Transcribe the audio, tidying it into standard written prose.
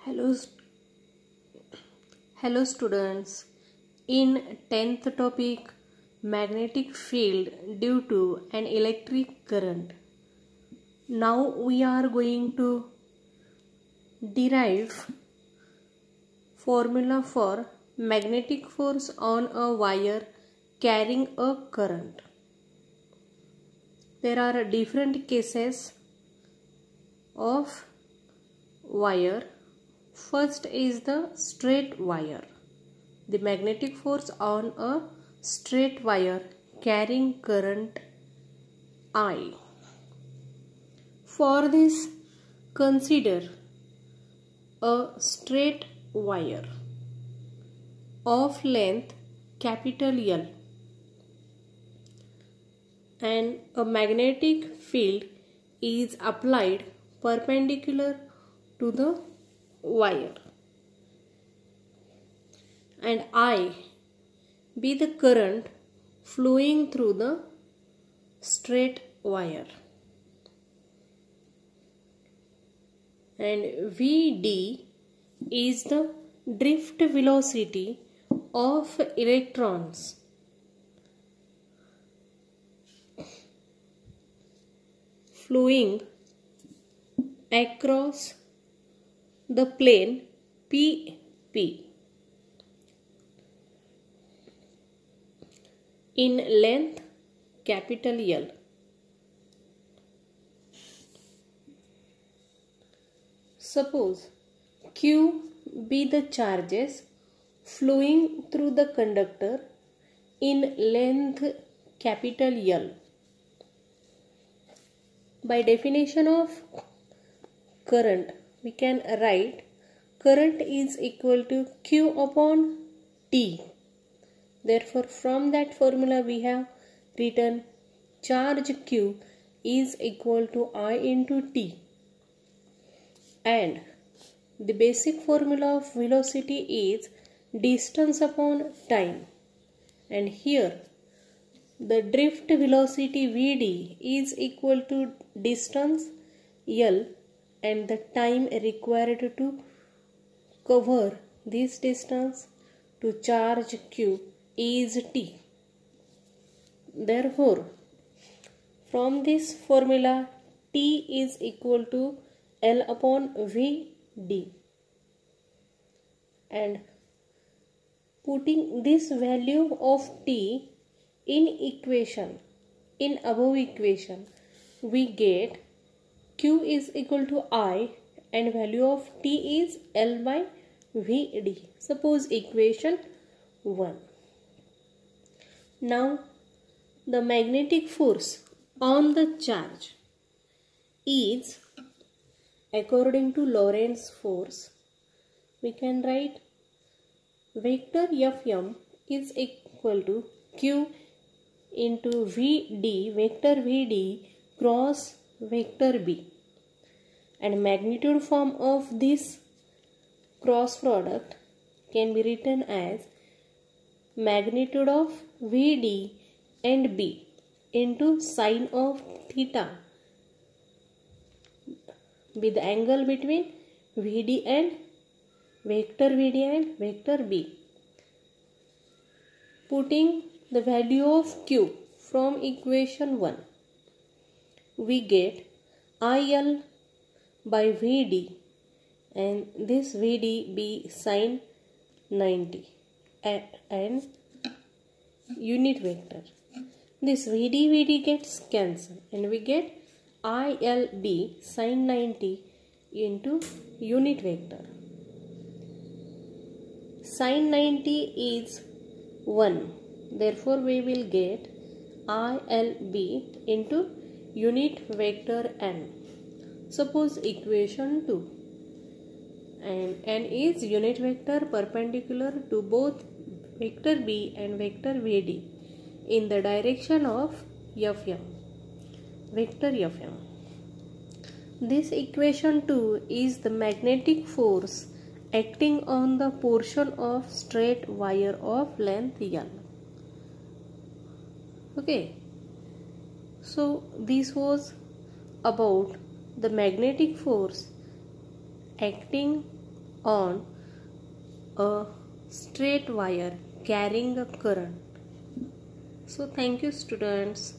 Hello, hello students. In 10th topic, magnetic field due to an electric current. Now we are going to derive formula for magnetic force on a wire carrying a current. There are different cases of wire. First is the straight wire. The magnetic force on a straight wire carrying current I. For this, consider a straight wire of length capital L and a magnetic field is applied perpendicular to the wire, and I be the current flowing through the straight wire, and Vd is the drift velocity of electrons flowing across the plane PP in length capital L. Suppose Q be the charges flowing through the conductor in length capital L. By definition of current, we can write current is equal to Q upon T. Therefore, from that formula we have written charge Q is equal to I into T. And the basic formula of velocity is distance upon time. And here the drift velocity Vd is equal to distance L and the time required to cover this distance to charge Q is T. Therefore, from this formula T is equal to L upon Vd, and putting this value of T in above equation, we get Q is equal to I and value of T is L by Vd. Suppose equation 1. Now the magnetic force on the charge is, according to Lorentz force, we can write vector Fm is equal to Q into Vd, vector Vd cross vector B, and magnitude form of this cross product can be written as magnitude of Vd and B into sine of theta, with the angle between Vd and vector B. Putting the value of Q from equation 1, we get IL by Vd, and this Vd be sine 90 and unit vector. This Vd gets cancelled and we get IL be sine 90 into unit vector. Sine 90 is 1. Therefore, we will get ILB into unit vector n. Suppose equation 2. And n is unit vector perpendicular to both vector B and vector Vd in the direction of Fm. Vector Fm. This equation 2 is the magnetic force acting on the portion of straight wire of length L. Okay, so this was about the magnetic force acting on a straight wire carrying a current. So thank you students.